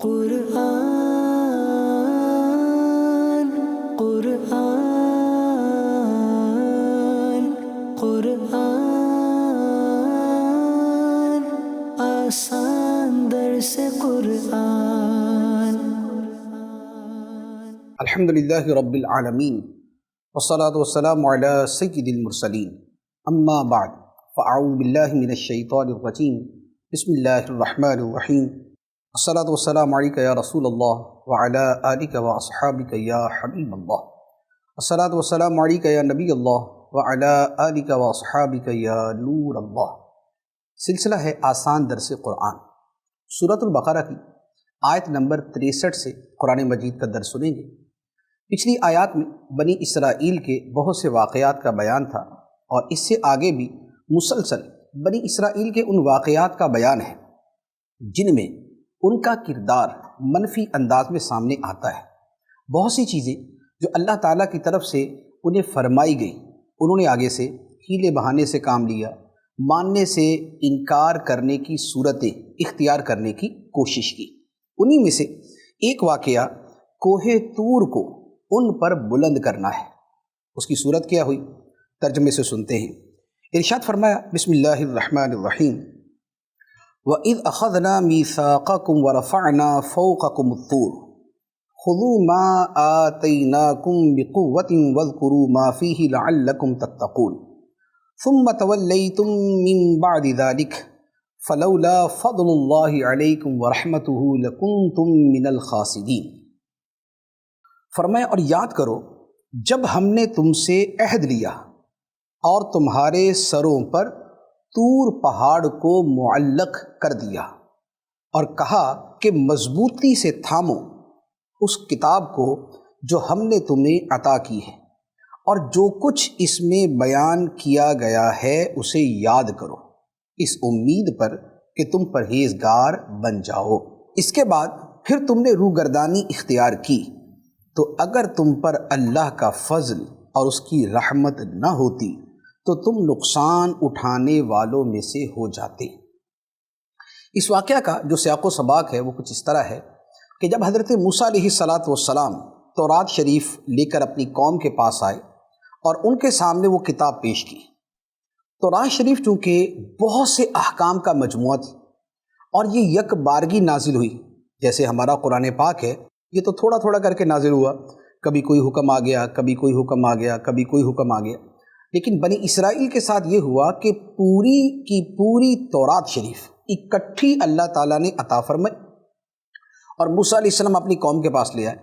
قرآن قرآن قرآن آسان درس قرآن۔ الحمدللہ رب العالمین والصلاة والسلام علی سید المرسلین، اما بعد فاعوذ باللہ من الشیطان الرجیم، بسم اللہ الرحمن الرحیم، الصلاة والسلام علیکہ یا رسول اللہ وعلی آلکہ واصحابکہ یا حبیب اللہ، الصلاة والسلام علیکہ یا نبی اللہ وعلی آلکہ واصحابکہ یا نور اللہ۔ سلسلہ ہے آسان درس قرآن، سورۃ البقرہ کی آیت نمبر 63 سے قرآن مجید کا درس سنیں گے۔ پچھلی آیات میں بنی اسرائیل کے بہت سے واقعات کا بیان تھا، اور اس سے آگے بھی مسلسل بنی اسرائیل کے ان واقعات کا بیان ہے جن میں ان کا کردار منفی انداز میں سامنے آتا ہے۔ بہت سی چیزیں جو اللہ تعالیٰ کی طرف سے انہیں فرمائی گئی، انہوں نے آگے سے ہیلے بہانے سے کام لیا، ماننے سے انکار کرنے کی صورتیں اختیار کرنے کی کوشش کی۔ انہی میں سے ایک واقعہ کوہ طور کو ان پر بلند کرنا ہے۔ اس کی صورت کیا ہوئی؟ ترجمے سے سنتے ہیں۔ ارشاد فرمایا، بسم اللہ الرحمن الرحیم، وَإِذْ أَخَذْنَا مِيثَاقَكُمْ وَرَفَعْنَا فَوْقَكُمُ الطُّورَ خُذُوا مَا آتَيْنَاكُمْ بِقُوَّةٍ وَاذْكُرُوا مَا فِيهِ لَعَلَّكُمْ تَتَّقُونَ ثُمَّ تَوَلَّيْتُمْ مِنْ بَعْدِ ذَلِكَ فَلَوْلَا فَضْلُ اللَّهِ عَلَيْكُمْ وَرَحْمَتُهُ لَكُنْتُمْ مِنَ الْخَاسِرِينَ۔ فرمایا، اور یاد کرو جب ہم نے تم سے عہد لیا اور تمہارے سروں پر طور پہاڑ کو معلق کر دیا، اور کہا کہ مضبوطی سے تھامو اس کتاب کو جو ہم نے تمہیں عطا کی ہے، اور جو کچھ اس میں بیان کیا گیا ہے اسے یاد کرو، اس امید پر کہ تم پرہیزگار بن جاؤ۔ اس کے بعد پھر تم نے روگردانی اختیار کی، تو اگر تم پر اللہ کا فضل اور اس کی رحمت نہ ہوتی تو تم نقصان اٹھانے والوں میں سے ہو جاتے۔ اس واقعہ کا جو سیاق و سباق ہے وہ کچھ اس طرح ہے کہ جب حضرت موسیٰ علیہ السلام تورات شریف لے کر اپنی قوم کے پاس آئے اور ان کے سامنے وہ کتاب پیش کی۔ تورات شریف چونکہ بہت سے احکام کا مجموعہ تھی اور یہ یک بارگی نازل ہوئی، جیسے ہمارا قرآن پاک ہے، یہ تو تھوڑا تھوڑا کر کے نازل ہوا، کبھی کوئی حکم آ گیا، کبھی کوئی حکم آ گیا، کبھی کوئی حکم آ گیا۔ لیکن بنی اسرائیل کے ساتھ یہ ہوا کہ پوری کی پوری تورات شریف اکٹھی اللہ تعالیٰ نے عطا فرمائی، اور موسیٰ علیہ السلام اپنی قوم کے پاس لے آئے۔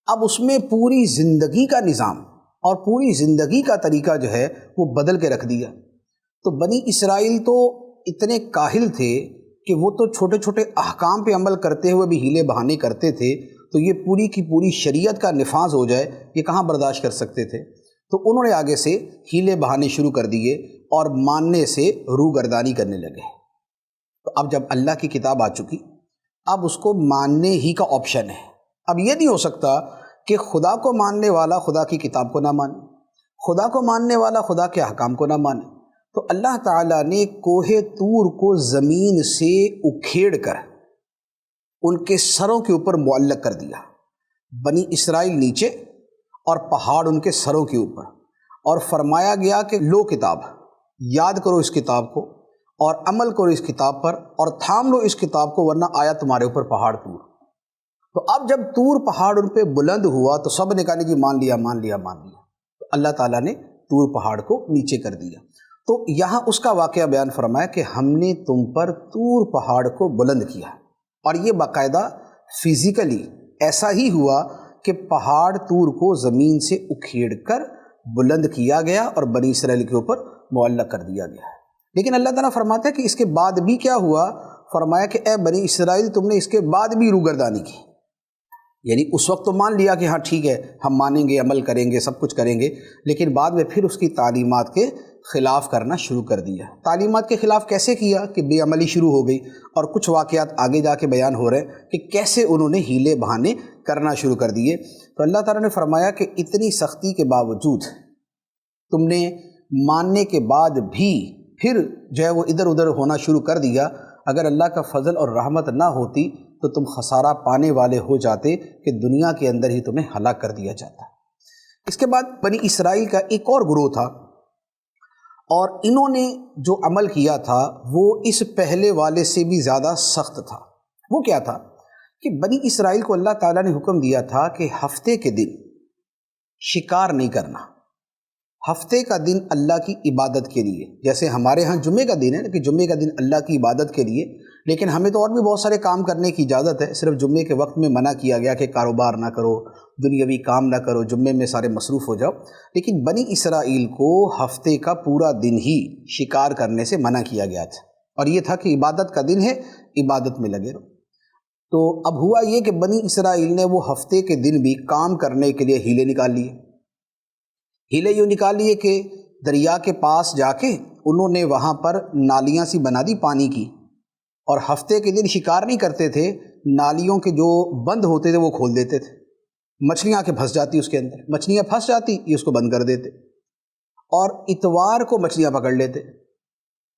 اب اس میں پوری زندگی کا نظام اور پوری زندگی کا طریقہ جو ہے وہ بدل کے رکھ دیا۔ تو بنی اسرائیل تو اتنے کاہل تھے کہ وہ تو چھوٹے چھوٹے احکام پہ عمل کرتے ہوئے بھی ہیلے بہانے کرتے تھے، تو یہ پوری کی پوری شریعت کا نفاذ ہو جائے یہ کہاں برداشت کر سکتے تھے۔ تو انہوں نے آگے سے ہیلے بہانے شروع کر دیے اور ماننے سے روگردانی کرنے لگے۔ تو اب جب اللہ کی کتاب آ چکی، اب اس کو ماننے ہی کا آپشن ہے۔ اب یہ نہیں ہو سکتا کہ خدا کو ماننے والا خدا کی کتاب کو نہ مانے، خدا کو ماننے والا خدا کے احکام کو نہ مانے۔ تو اللہ تعالیٰ نے کوہ طور کو زمین سے اکھیڑ کر ان کے سروں کے اوپر معلق کر دیا، بنی اسرائیل نیچے اور پہاڑ ان کے سروں کے اوپر، اور فرمایا گیا کہ لو کتاب، یاد کرو اس کتاب کو اور عمل کرو اس کتاب پر، اور تھام لو اس کتاب کو ورنہ آیا تمہارے اوپر پہاڑ طور۔ تو اب جب طور پہاڑ ان پہ بلند ہوا تو سب نے کہا کہ مان لیا مان لیا مان لیا، تو اللہ تعالیٰ نے طور پہاڑ کو نیچے کر دیا۔ تو یہاں اس کا واقعہ بیان فرمایا کہ ہم نے تم پر طور پہاڑ کو بلند کیا، اور یہ باقاعدہ فزیکلی ایسا ہی ہوا کہ پہاڑ طور کو زمین سے اکھیڑ کر بلند کیا گیا اور بنی اسرائیل کے اوپر معلق کر دیا گیا۔ لیکن اللہ تعالیٰ فرماتا ہے کہ اس کے بعد بھی کیا ہوا؟ فرمایا کہ اے بنی اسرائیل تم نے اس کے بعد بھی روگردانی کی، یعنی اس وقت تو مان لیا کہ ہاں ٹھیک ہے ہم مانیں گے، عمل کریں گے، سب کچھ کریں گے، لیکن بعد میں پھر اس کی تعلیمات کے خلاف کرنا شروع کر دیا۔ تعلیمات کے خلاف کیسے کیا کہ بے عملی شروع ہو گئی، اور کچھ واقعات آگے جا کے بیان ہو رہے ہیں کہ کیسے انہوں نے ہیلے بہانے کرنا شروع کر دیے۔ تو اللہ تعالیٰ نے فرمایا کہ اتنی سختی کے باوجود تم نے ماننے کے بعد بھی پھر جو ہے وہ ادھر ادھر ہونا شروع کر دیا۔ اگر اللہ کا فضل اور رحمت نہ ہوتی تو تم خسارہ پانے والے ہو جاتے کہ دنیا کے اندر ہی تمہیں ہلاک کر دیا جاتا۔ اس کے بعد بنی اسرائیل کا ایک اور گروہ تھا، اور انہوں نے جو عمل کیا تھا وہ اس پہلے والے سے بھی زیادہ سخت تھا۔ وہ کیا تھا کہ بنی اسرائیل کو اللہ تعالیٰ نے حکم دیا تھا کہ ہفتے کے دن شکار نہیں کرنا، ہفتے کا دن اللہ کی عبادت کے لیے، جیسے ہمارے ہاں جمعے کا دن ہے کہ جمعے کا دن اللہ کی عبادت کے لیے، لیکن ہمیں تو اور بھی بہت سارے کام کرنے کی اجازت ہے، صرف جمعے کے وقت میں منع کیا گیا کہ کاروبار نہ کرو، دنیاوی کام نہ کرو، جمعے میں سارے مصروف ہو جاؤ۔ لیکن بنی اسرائیل کو ہفتے کا پورا دن ہی شکار کرنے سے منع کیا گیا تھا، اور یہ تھا کہ عبادت کا دن ہے، عبادت میں لگے رہو۔ تو اب ہوا یہ کہ بنی اسرائیل نے وہ ہفتے کے دن بھی کام کرنے کے لیے ہیلے نکال لیے۔ ہیلے یوں نکال لیے کہ دریا کے پاس جا کے انہوں نے وہاں پر نالیاں سی بنا دی پانی کی، اور ہفتے کے دن شکار نہیں کرتے تھے، نالیوں کے جو بند ہوتے تھے وہ کھول دیتے تھے، مچھلیاں کے پھنس جاتی اس کے اندر، مچھلیاں پھنس جاتی یہ اس کو بند کر دیتے، اور اتوار کو مچھلیاں پکڑ لیتے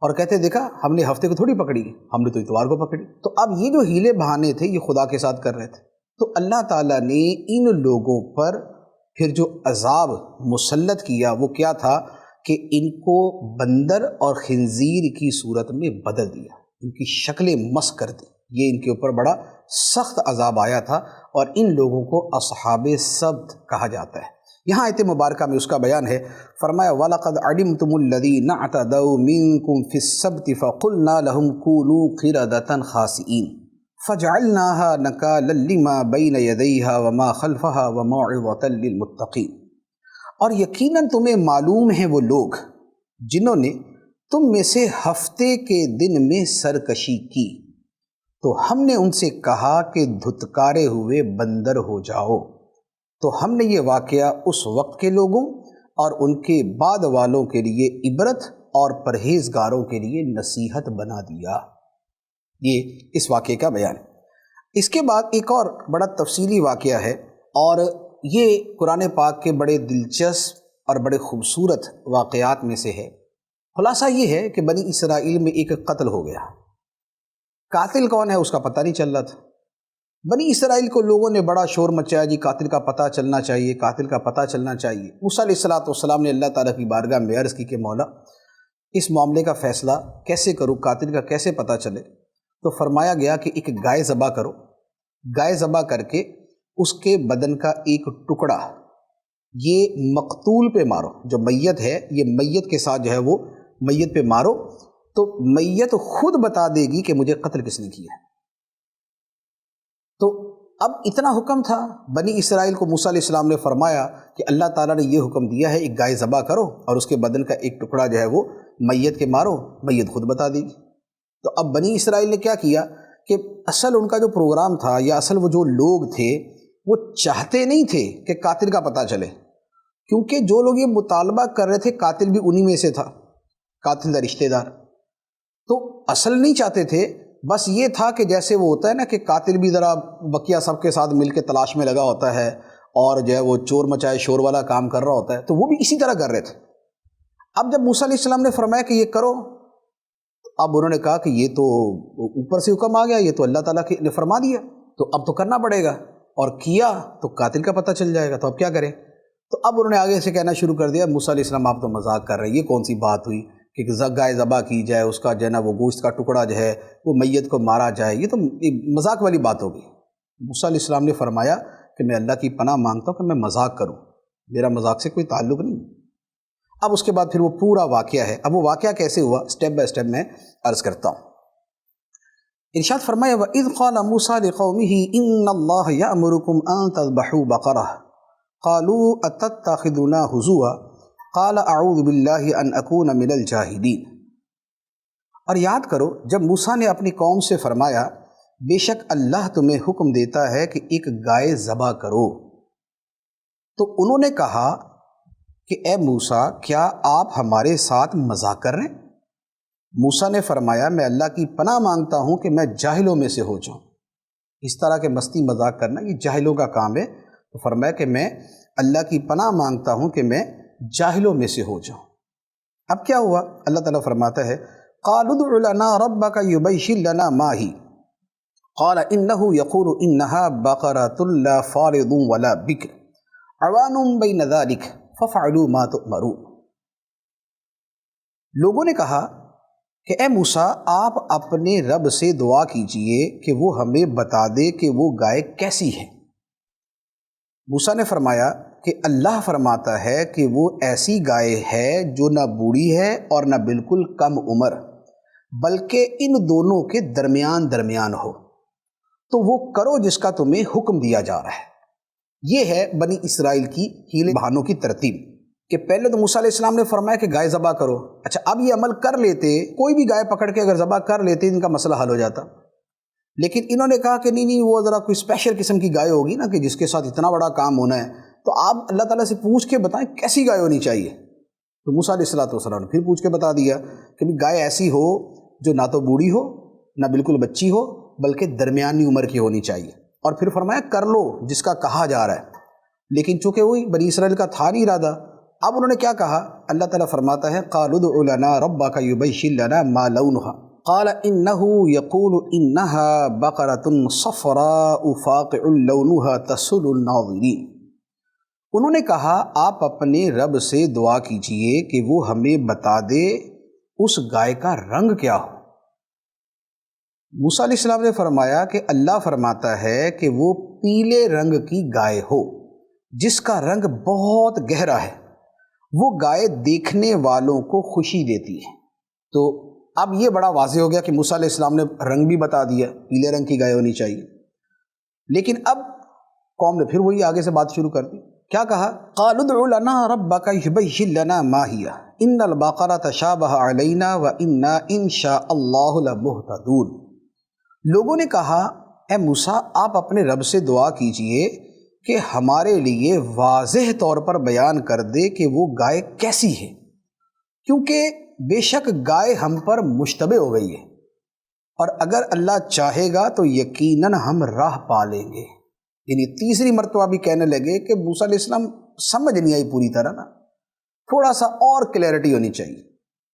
اور کہتے دیکھا ہم نے ہفتے کو تھوڑی پکڑی، ہم نے تو اتوار کو پکڑی۔ تو اب یہ جو ہیلے بہانے تھے یہ خدا کے ساتھ کر رہے تھے۔ تو اللہ تعالیٰ نے ان لوگوں پر پھر جو عذاب مسلط کیا وہ کیا تھا کہ ان کو بندر اور خنزیر کی صورت میں بدل دیا، ان کی شکلیں مسخ کر دی۔ یہ ان کے اوپر بڑا سخت عذاب آیا تھا، اور ان لوگوں کو اصحاب سبت کہا جاتا ہے۔ یہاں آیت مبارکہ میں اس کا بیان ہے، فرمایا وَلَقَدْ عَلِمْتُمُ الَّذِينَ اعْتَدَوْا مِنْكُمْ فِي السَّبْتِ فَقُلْنَا لَهُمْ كُونُوا قِرَدَةً خَاسِئِينَ فَجَعَلْنَاهَا نَكَالًا لِمَا بَيْنَ يَدَيْهَا وَمَا خَلْفَهَا وَمَوْعِظَةً لِلْمُتَّقِينَ۔ اور یقیناً تمہیں معلوم ہیں وہ لوگ جنہوں نے تم میں سے ہفتے کے دن میں سرکشی کی، تو ہم نے ان سے کہا کہ دھتکارے ہوئے بندر ہو جاؤ۔ تو ہم نے یہ واقعہ اس وقت کے لوگوں اور ان کے بعد والوں کے لیے عبرت اور پرہیزگاروں کے لیے نصیحت بنا دیا۔ یہ اس واقعے کا بیان ہے۔ اس کے بعد ایک اور بڑا تفصیلی واقعہ ہے، اور یہ قرآن پاک کے بڑے دلچسپ اور بڑے خوبصورت واقعات میں سے ہے۔ خلاصہ یہ ہے کہ بنی اسرائیل میں ایک قتل ہو گیا، قاتل کون ہے اس کا پتہ نہیں چل رہا تھا۔ بنی اسرائیل کو لوگوں نے بڑا شور مچایا، جی قاتل کا پتہ چلنا چاہیے، قاتل کا پتہ چلنا چاہیے۔ موسیٰ علیہ السلام نے اللہ تعالیٰ کی بارگاہ میں عرض کی کہ مولا اس معاملے کا فیصلہ کیسے کروں، قاتل کا کیسے پتہ چلے؟ تو فرمایا گیا کہ ایک گائے ذبح کرو، گائے ذبح کر کے اس کے بدن کا ایک ٹکڑا یہ مقتول پہ مارو، جو میت ہے یہ میت کے ساتھ جو ہے وہ میت پہ مارو، تو میت خود بتا دے گی کہ مجھے قتل کس نے کیا ہے۔ تو اب اتنا حکم تھا بنی اسرائیل کو، موسیٰ علیہ السلام نے فرمایا کہ اللہ تعالیٰ نے یہ حکم دیا ہے ایک گائے ذبح کرو اور اس کے بدن کا ایک ٹکڑا جو ہے وہ میت کے مارو، میت خود بتا دے گی۔ تو اب بنی اسرائیل نے کیا کیا کہ اصل ان کا جو پروگرام تھا یا اصل وہ جو لوگ تھے وہ چاہتے نہیں تھے کہ قاتل کا پتہ چلے، کیونکہ جو لوگ یہ مطالبہ کر رہے تھے قاتل بھی انہی میں سے تھا، قاتل کا رشتہ دار۔ تو اصل نہیں چاہتے تھے، بس یہ تھا کہ جیسے وہ ہوتا ہے نا کہ قاتل بھی ذرا بقیہ سب کے ساتھ مل کے تلاش میں لگا ہوتا ہے، اور جو ہے وہ چور مچائے شور والا کام کر رہا ہوتا ہے، تو وہ بھی اسی طرح کر رہے تھے۔ اب جب موسیٰ علیہ السلام نے فرمایا کہ یہ کرو، اب انہوں نے کہا کہ یہ تو اوپر سے حکم آ گیا، یہ تو اللہ تعالیٰ نے فرما دیا، تو اب تو کرنا پڑے گا، اور کیا تو قاتل کا پتہ چل جائے گا، تو اب کیا کریں؟ تو اب انہوں نے آگے سے کہنا شروع کر دیا، موسیٰ علیہ السلام آپ تو مذاق کر رہے ہیں، یہ کون سی بات ہوئی کہ گائے ذبح کی جائے، اس کا جو ہے نا وہ گوشت کا ٹکڑا جو ہے وہ میت کو مارا جائے، یہ تو مذاق والی بات ہوگی۔ موسیٰ علیہ السلام نے فرمایا کہ میں اللہ کی پناہ مانگتا ہوں کہ میں مذاق کروں، میرا مذاق سے کوئی تعلق نہیں۔ اب اس کے بعد پھر وہ پورا واقعہ ہے، اب وہ واقعہ کیسے ہوا اسٹیپ بائی اسٹیپ میں عرض کرتا ہوں۔ ارشاد فرمایا وَإِذْ قَالَ مُوسَىٰ لِقَوْمِهِ إِنَّ اللَّهَ يَأْمُرُكُمْ أَن تَذْبَحُوا بَقَرَةً قَالُوا أَتَتَّخِذُنَا هُزُوًا قَالَ أَعُوذُ بِاللَّهِ أَنْ أَكُونَ مِنَ الْجَاهِلِينَ۔ اور یاد کرو جب موسیٰ نے اپنی قوم سے فرمایا بے شک اللہ تمہیں حکم دیتا ہے کہ ایک گائے ذبح کرو، تو انہوں نے کہا کہ اے موسیٰ کیا آپ ہمارے ساتھ مذاق کر رہے ہیں؟ موسیٰ نے فرمایا میں اللہ کی پناہ مانگتا ہوں کہ میں جاہلوں میں سے ہو جاؤں، اس طرح کے مستی مذاق کرنا یہ جاہلوں کا کام ہے۔ تو فرمایا کہ میں اللہ کی پناہ مانگتا ہوں کہ میں جاہلوں میں سے ہو جاؤں۔ اب کیا ہوا؟ اللہ تعالیٰ فرماتا ہے قَالُوا ادْعُ لَنَا رَبَّكَ يُبَيِّنْ لَنَا مَا هِيَ قال انه يقول انها بقرة لا فارض ولا بكر عوان بين ذلك ففعلوا ما تؤمرون۔ لوگوں نے کہا کہ اے موسیٰ، آپ اپنے رب سے دعا کیجئے کہ وہ ہمیں بتا دے کہ وہ گائے کیسی ہے۔ موسیٰ نے فرمایا کہ اللہ فرماتا ہے کہ وہ ایسی گائے ہے جو نہ بوڑھی ہے اور نہ بالکل کم عمر، بلکہ ان دونوں کے درمیان ہو، تو وہ کرو جس کا تمہیں حکم دیا جا رہا ہے۔ یہ ہے بنی اسرائیل کی ہیلے بہانوں کی ترتیب کہ پہلے تو موسیٰ علیہ السلام نے فرمایا کہ گائے ذبح کرو۔ اچھا، اب یہ عمل کر لیتے، کوئی بھی گائے پکڑ کے اگر ذبح کر لیتے ان کا مسئلہ حل ہو جاتا، لیکن انہوں نے کہا کہ نہیں وہ ذرا کوئی اسپیشل قسم کی گائے ہوگی نا کہ جس کے ساتھ اتنا بڑا کام ہونا ہے، تو آپ اللہ تعالیٰ سے پوچھ کے بتائیں کیسی گائے ہونی چاہیے۔ تو موسیٰ علیہ السلام نے پھر پوچھ کے بتا دیا کہ بھی گائے ایسی ہو جو نہ تو بوڑھی ہو نہ بالکل بچی ہو، بلکہ درمیانی عمر کی ہونی چاہیے، اور پھر فرمایا کر لو جس کا کہا جا رہا ہے۔ لیکن چونکہ وہی بنی اسرائیل کا تھا نہیں ارادہ، اب انہوں نے کیا کہا؟ اللہ تعالیٰ فرماتا ہے قالوا ادع لنا ربک یبین لنا ما لونها قال انه یقول انها بقرۃ صفراء فاقع لونها تسر الناظرین۔ انہوں نے کہا آپ اپنے رب سے دعا کیجئے کہ وہ ہمیں بتا دے اس گائے کا رنگ کیا ہو۔ موسیٰ علیہ السلام نے فرمایا کہ اللہ فرماتا ہے کہ وہ پیلے رنگ کی گائے ہو جس کا رنگ بہت گہرا ہے، وہ گائے دیکھنے والوں کو خوشی دیتی ہے۔ تو اب یہ بڑا واضح ہو گیا کہ موسیٰ علیہ السلام نے رنگ بھی بتا دیا، پیلے رنگ کی گائے ہونی چاہیے، لیکن اب قوم نے پھر وہی آگے سے بات شروع کر دی۔ کیا کہا؟ قالوا ادع لنا ربک یبین لنا ما ہی ان البقرۃ تشابہ علینا وانا ان شاء اللہ لمہتدون۔ لوگوں نے کہا اے موسیٰ، آپ اپنے رب سے دعا کیجئے کہ ہمارے لیے واضح طور پر بیان کر دے کہ وہ گائے کیسی ہے، کیونکہ بے شک گائے ہم پر مشتبہ ہو گئی ہے، اور اگر اللہ چاہے گا تو یقیناً ہم راہ پا لیں گے۔ یعنی تیسری مرتبہ بھی کہنے لگے کہ موسیٰ علیہ السلام سمجھ نہیں آئی پوری طرح نا، تھوڑا سا اور کلیئرٹی ہونی چاہیے۔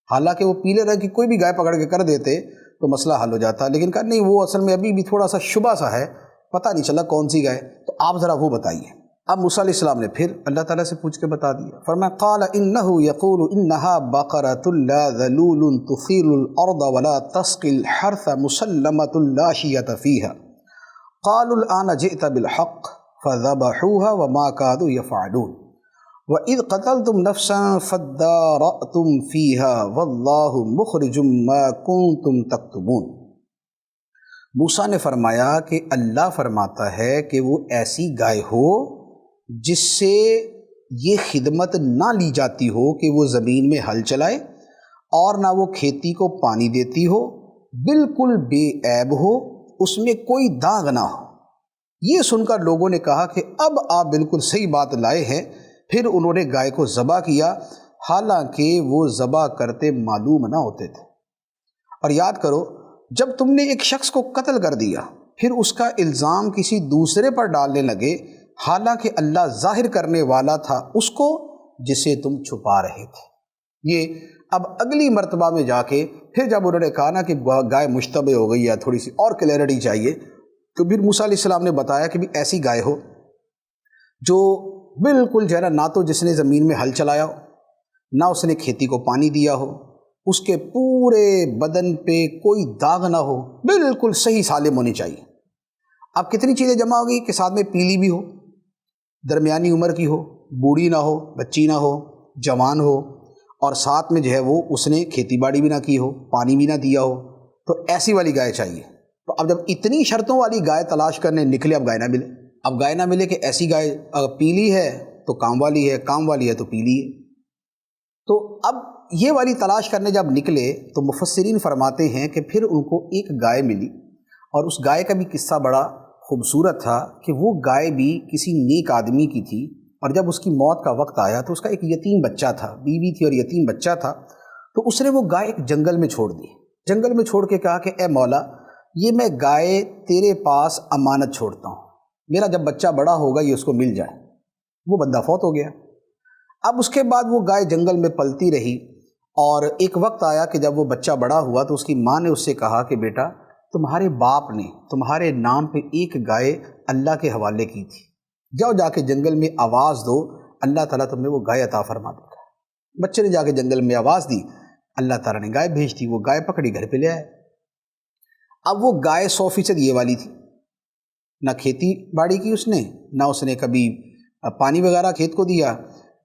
حالانکہ وہ پیلے رنگ کی کوئی بھی گائے پکڑ کے کر دیتے تو مسئلہ حل ہو جاتا، لیکن کہا نہیں وہ اصل میں ابھی بھی تھوڑا سا شبہ سا ہے، پتہ نہیں چلا کون سی گائے، تو آپ ذرا وہ بتائیے۔ اب موسیٰ علیہ السلام نے پھر اللہ تعالیٰ سے پوچھ کے بتا دیا۔ فرمایا قال انہ یقول انہا بقرۃ لا ذلول تثیر الارض ولا تسقی الحرث مسلمۃ لا شیۃ فیہا قالوا الآن جئت بالحق فذبحوها وما كادوا يفعلون وإذ قتلتم نفسا فادارأتم فيها واللہ مخرج ما كنتم تکتمون۔ موسیٰ نے فرمایا کہ اللہ فرماتا ہے کہ وہ ایسی گائے ہو جس سے یہ خدمت نہ لی جاتی ہو کہ وہ زمین میں ہل چلائے اور نہ وہ کھیتی کو پانی دیتی ہو، بالکل بے عیب ہو، اس میں کوئی داغ نہ ہو۔ یہ سن کر لوگوں نے کہا کہ اب آپ بالکل صحیح بات لائے ہیں۔ پھر انہوں نے گائے کو ذبح کیا، حالانکہ وہ ذبح کرتے معلوم نہ ہوتے تھے۔ اور یاد کرو، جب تم نے ایک شخص کو قتل کر دیا پھر اس کا الزام کسی دوسرے پر ڈالنے لگے، حالانکہ اللہ ظاہر کرنے والا تھا اس کو جسے تم چھپا رہے تھے۔ یہ اب اگلی مرتبہ میں جا کے پھر جب انہوں نے کہا نا کہ گائے مشتبہ ہو گئی ہے، تھوڑی سی اور کلیئرٹی چاہیے، تو پھر موسیٰ علیہ السلام نے بتایا کہ بھی ایسی گائے ہو جو بالکل جو ہے نہ تو جس نے زمین میں ہل چلایا ہو، نہ اس نے کھیتی کو پانی دیا ہو، اس کے پورے بدن پہ کوئی داغ نہ ہو، بالکل صحیح سالم ہونی چاہیے۔ اب کتنی چیزیں جمع ہو گئی کہ ساتھ میں پیلی بھی ہو، درمیانی عمر کی ہو، بوڑھی نہ ہو، بچی نہ ہو، جوان ہو، اور ساتھ میں جو ہے وہ اس نے کھیتی باڑی بھی نہ کی ہو، پانی بھی نہ دیا ہو، تو ایسی والی گائے چاہیے۔ تو اب جب اتنی شرطوں والی گائے تلاش کرنے نکلے، اب گائے نہ ملے، اب گائے نہ ملے کہ ایسی گائے اگر پیلی ہے تو کام والی ہے، کام والی ہے تو پیلی ہے۔ تو اب یہ والی تلاش کرنے جب نکلے تو مفسرین فرماتے ہیں کہ پھر ان کو ایک گائے ملی، اور اس گائے کا بھی قصہ بڑا خوبصورت تھا کہ وہ گائے بھی کسی نیک آدمی کی تھی، اور جب اس کی موت کا وقت آیا تو اس کا ایک یتیم بچہ تھا، بیوی تھی اور یتیم بچہ تھا، تو اس نے وہ گائے ایک جنگل میں چھوڑ دی۔ جنگل میں چھوڑ کے کہا کہ اے مولا، یہ میں گائے تیرے پاس امانت چھوڑتا ہوں، میرا جب بچہ بڑا ہوگا یہ اس کو مل جائے۔ وہ بندہ فوت ہو گیا۔ اب اس کے بعد وہ گائے جنگل میں پلتی رہی، اور ایک وقت آیا کہ جب وہ بچہ بڑا ہوا تو اس کی ماں نے اس سے کہا کہ بیٹا تمہارے باپ نے تمہارے نام پہ ایک گائے اللہ کے حوالے کی تھی، جاؤ جا کے جنگل میں آواز دو، اللہ تعالیٰ تمہیں وہ گائے عطا فرما دے گا۔ بچے نے جا کے جنگل میں آواز دی، اللہ تعالیٰ نے گائے بھیج دی، وہ گائے پکڑی گھر پہ لے آئے۔ اب وہ گائے 100% یہ والی تھی، نہ کھیتی باڑی کی اس نے کبھی پانی وغیرہ کھیت کو دیا،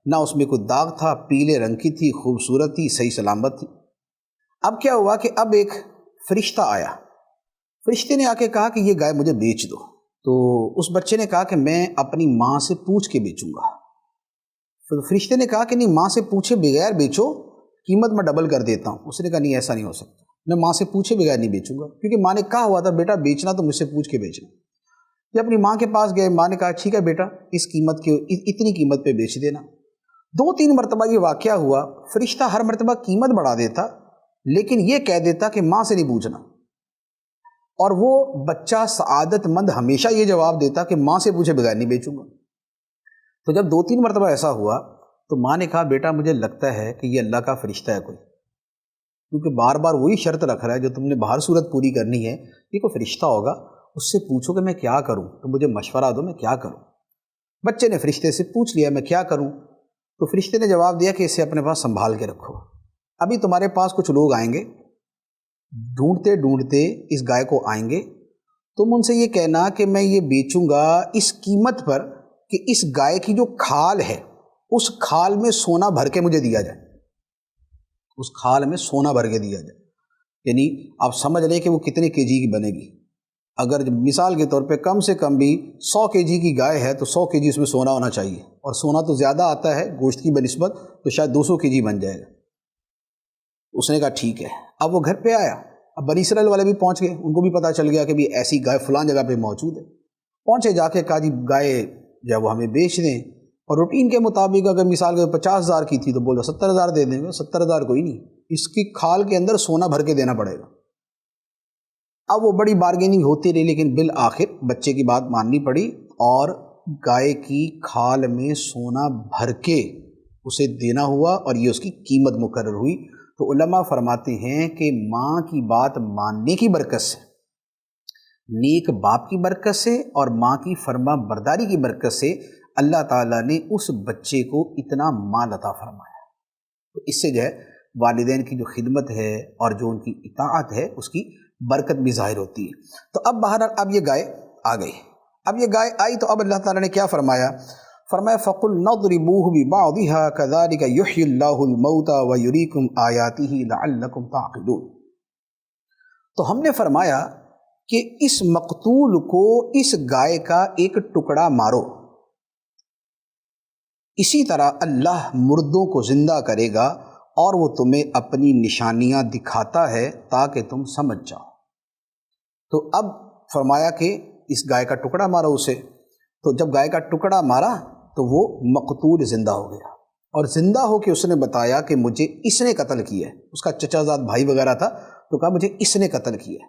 نہ اس میں کوئی داغ تھا، پیلے رنگ کی تھی، خوبصورت تھی، صحیح سلامت تھی۔ اب کیا ہوا کہ اب ایک فرشتہ آیا، فرشتے نے آ کے کہا کہ یہ گائے مجھے بیچ دو۔ تو اس بچے نے کہا کہ میں اپنی ماں سے پوچھ کے بیچوں گا۔ تو فرشتے نے کہا کہ نہیں، ماں سے پوچھے بغیر بیچو، قیمت میں ڈبل کر دیتا ہوں۔ اس نے کہا نہیں، ایسا نہیں ہو سکتا، میں ماں سے پوچھے بغیر نہیں بیچوں گا، کیونکہ ماں نے کہا ہوا تھا بیٹا بیچنا تو مجھ سے پوچھ کے بیچنا۔ جب اپنی ماں کے پاس گئے، ماں نے کہا ٹھیک ہے بیٹا، اس قیمت کے اتنی قیمت پہ بیچ دینا۔ 2-3 مرتبہ یہ واقعہ ہوا، فرشتہ ہر مرتبہ قیمت بڑھا دیتا، لیکن یہ کہہ دیتا کہ ماں سے نہیں پوچھنا، اور وہ بچہ سعادت مند ہمیشہ یہ جواب دیتا کہ ماں سے پوچھے بغیر نہیں بیچوں گا۔ تو جب 2-3 مرتبہ ایسا ہوا تو ماں نے کہا بیٹا مجھے لگتا ہے کہ یہ اللہ کا فرشتہ ہے کوئی، کیونکہ بار بار وہی شرط رکھ رہا ہے جو تم نے باہر صورت پوری کرنی ہے، یہ کوئی فرشتہ ہوگا، اس سے پوچھو کہ میں کیا کروں، تو مجھے مشورہ دو میں کیا کروں۔ بچے نے فرشتے سے پوچھ لیا میں کیا کروں، تو فرشتے نے جواب دیا کہ اسے اپنے پاس سنبھال کے رکھو، ابھی تمہارے پاس کچھ لوگ آئیں گے، ڈھونڈتے ڈھونڈتے اس گائے کو آئیں گے، تم ان سے یہ کہنا کہ میں یہ بیچوں گا اس قیمت پر کہ اس گائے کی جو کھال ہے اس کھال میں سونا بھر کے مجھے دیا جائے، اس کھال میں سونا بھر کے دیا جائے۔ یعنی آپ سمجھ لیں کہ وہ کتنے کے جی کی بنے گی۔ اگر مثال کے طور پہ کم سے کم بھی 100 کے جی کی گائے ہے تو 100 کے جی اس میں سونا ہونا چاہیے، اور سونا تو زیادہ آتا ہے گوشت کی بنسبت، تو شاید 200 کے جی بن جائے گا۔ اس نے کہا ٹھیک ہے۔ اب وہ گھر پہ آیا، اب بنی اسرائیل والے بھی پہنچ گئے، ان کو بھی پتہ چل گیا کہ بھی ایسی گائے فلان جگہ پہ موجود ہے۔ پہنچے، جا کے کہا جی گائے جو ہے وہ ہمیں بیچ دیں، اور روٹین کے مطابق اگر مثال کے 50,000 کی تھی تو بولا 70,000 دے دیں گے۔ 70,000 کوئی نہیں، اس کی کھال کے اندر سونا بھر کے دینا پڑے گا۔ اب وہ بڑی بارگیننگ ہوتی رہی، لیکن بالآخر بچے کی بات ماننی پڑی، اور گائے کی کھال میں سونا بھر کے اسے دینا ہوا، اور یہ اس کی قیمت مقرر ہوئی۔ تو علماء فرماتے ہیں کہ ماں کی بات ماننے کی برکت سے، نیک باپ کی برکت سے، اور ماں کی فرما برداری کی برکت سے اللہ تعالیٰ نے اس بچے کو اتنا مال عطا فرمایا۔ تو اس سے جو ہے والدین کی جو خدمت ہے اور جو ان کی اطاعت ہے اس کی برکت بھی ظاہر ہوتی ہے۔ تو اب بہرحال اب یہ گائے آ گئی، اب یہ گائے آئی تو اب اللہ تعالیٰ نے کیا فرمایا؟ فرمایا فَقُلْنَا اضْرِبُوهُ بِبَعْضِهَا كَذَلِكَ يُحْيِي اللَّهُ الْمَوْتَى وَيُرِيكُمْ آيَاتِهِ لَعَلَّكُمْ تَعْقِلُونَ۔ تو ہم نے فرمایا کہ اس مقتول کو اس گائے کا ایک ٹکڑا مارو، اسی طرح اللہ مردوں کو زندہ کرے گا اور وہ تمہیں اپنی نشانیاں دکھاتا ہے تاکہ تم سمجھ جاؤ۔ تو اب فرمایا کہ اس گائے کا ٹکڑا مارو اسے۔ تو جب گائے کا ٹکڑا مارا تو وہ مقتول زندہ ہو گیا، اور زندہ ہو کے اس نے بتایا کہ مجھے اس نے قتل کیا ہے۔ اس کا چچا زاد بھائی وغیرہ تھا، تو کہا مجھے اس نے قتل کیا ہے۔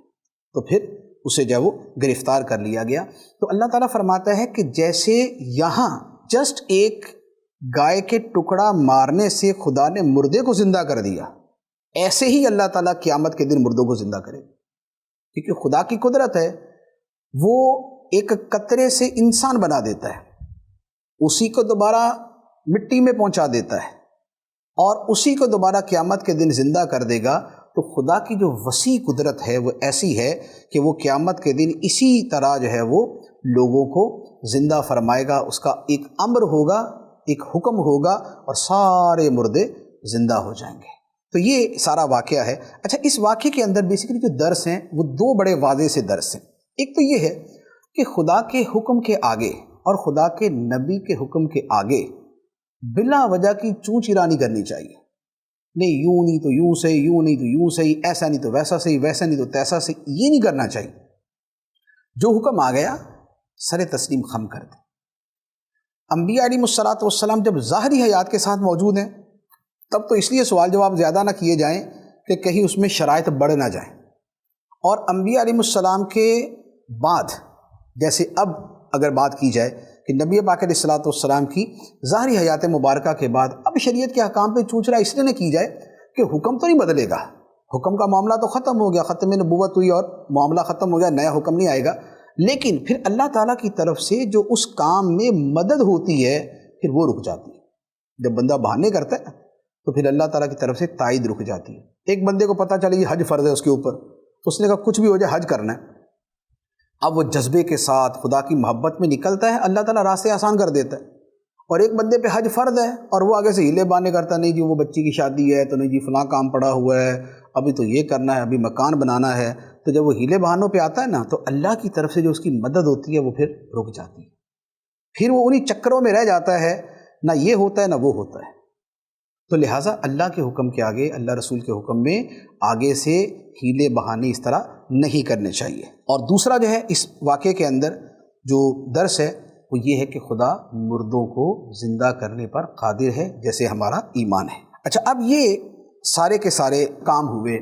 تو پھر اسے جو ہے وہ گرفتار کر لیا گیا۔ تو اللہ تعالیٰ فرماتا ہے کہ جیسے یہاں جسٹ ایک گائے کے ٹکڑا مارنے سے خدا نے مردے کو زندہ کر دیا، ایسے ہی اللہ تعالیٰ قیامت کے دن مردوں کو زندہ کرے، کیونکہ خدا کی قدرت ہے، وہ ایک قطرے سے انسان بنا دیتا ہے، اسی کو دوبارہ مٹی میں پہنچا دیتا ہے، اور اسی کو دوبارہ قیامت کے دن زندہ کر دے گا۔ تو خدا کی جو وسیع قدرت ہے وہ ایسی ہے کہ وہ قیامت کے دن اسی طرح جو ہے وہ لوگوں کو زندہ فرمائے گا۔ اس کا ایک امر ہوگا، ایک حکم ہوگا، اور سارے مردے زندہ ہو جائیں گے۔ تو یہ سارا واقعہ ہے۔ اچھا، اس واقعے کے اندر بیسیکلی جو درس ہیں وہ 2 بڑے واضح سے درس ہیں۔ ایک تو یہ ہے کہ خدا کے حکم کے آگے اور خدا کے نبی کے حکم کے آگے بلا وجہ کی چوں چرا نہیں کرنی چاہیے۔ نہیں یوں نہیں تو یوں صحیح، یوں نہیں تو یوں صحیح، ایسا نہیں تو ویسا صحیح، ویسا نہیں تو تیسا صحیح، یہ نہیں کرنا چاہیے۔ جو حکم آ گیا سر تسلیم خم کر دیں۔ انبیاء علیہ السلام جب ظاہری حیات کے ساتھ موجود ہیں تب تو اس لیے سوال جواب زیادہ نہ کیے جائیں کہ کہیں اس میں شرائط بڑھ نہ جائیں، اور انبیاء علیہ السلام کے بعد جیسے اب اگر بات کی جائے کہ نبی پاک علیہ السلام کی ظاہری حیات مبارکہ کے بعد اب شریعت کے احکام پہ چونچرا اس لیے نہ کی جائے کہ حکم تو نہیں بدلے گا، حکم کا معاملہ تو ختم ہو گیا، ختم نبوت ہوئی اور معاملہ ختم ہو گیا، نیا حکم نہیں آئے گا، لیکن پھر اللہ تعالیٰ کی طرف سے جو اس کام میں مدد ہوتی ہے پھر وہ رک جاتی ہے۔ جب بندہ بہانے کرتا ہے تو پھر اللہ تعالیٰ کی طرف سے تائید رک جاتی ہے۔ ایک بندے کو پتہ چلے یہ حج فرض ہے اس کے اوپر، اس نے کہا کچھ بھی ہو جائے حج کرنا ہے، اب وہ جذبے کے ساتھ خدا کی محبت میں نکلتا ہے، اللہ تعالیٰ راستے آسان کر دیتا ہے۔ اور ایک بندے پہ حج فرض ہے اور وہ آگے سے ہیلے بانے کرتا ہے، نہیں جی وہ بچی کی شادی ہے تو نہیں جی فلاں کام پڑا ہوا ہے، ابھی تو یہ کرنا ہے، ابھی مکان بنانا ہے، تو جب وہ ہیلے بہانوں پہ آتا ہے نا تو اللہ کی طرف سے جو اس کی مدد ہوتی ہے وہ پھر رک جاتی ہے، پھر وہ انہی چکروں میں رہ جاتا ہے، نہ یہ ہوتا ہے نہ وہ ہوتا ہے۔ تو لہٰذا اللہ کے حکم کے آگے، اللہ رسول کے حکم میں آگے سے ہیلے بہانے اس طرح نہیں کرنے چاہیے۔ اور دوسرا جو ہے اس واقعے کے اندر جو درس ہے وہ یہ ہے کہ خدا مردوں کو زندہ کرنے پر قادر ہے جیسے ہمارا ایمان ہے۔ اچھا، اب یہ سارے کے سارے کام ہوئے،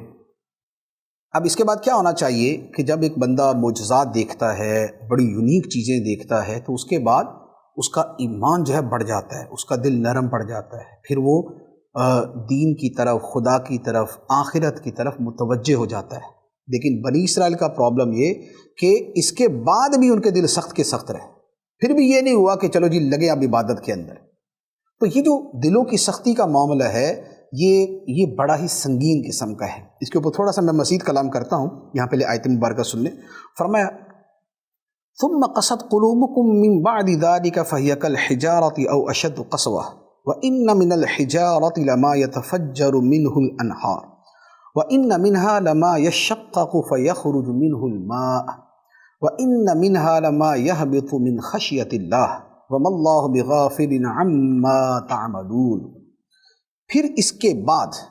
اب اس کے بعد کیا ہونا چاہیے کہ جب ایک بندہ معجزات دیکھتا ہے، بڑی یونیک چیزیں دیکھتا ہے، تو اس کے بعد اس کا ایمان جو ہے بڑھ جاتا ہے، اس کا دل نرم پڑ جاتا ہے، پھر وہ دین کی طرف، خدا کی طرف، آخرت کی طرف متوجہ ہو جاتا ہے۔ لیکن بنی اسرائیل کا پرابلم یہ کہ اس کے بعد بھی ان کے دل سخت کے سخت رہے، پھر بھی یہ نہیں ہوا کہ چلو جی لگے اب عبادت کے اندر۔ تو یہ جو دلوں کی سختی کا معاملہ ہے یہ بڑا ہی سنگین قسم کا ہے۔ اس کے اوپر تھوڑا سا میں مزید کلام کرتا ہوں، یہاں پہلے آیت مبارکہ سن لیں۔ فرمایا ثم قست قلوبكم من بعد ذلك فهي كالحجارة أو أشد قسوة وإن من الحجارة لما يتفجر منه الأنهار وإن منها لما يشقق فيخرج منه الماء وإن منها لما يهبط من خشية الله وما الله بغافل عما تعملون۔ پھر اس کے بعد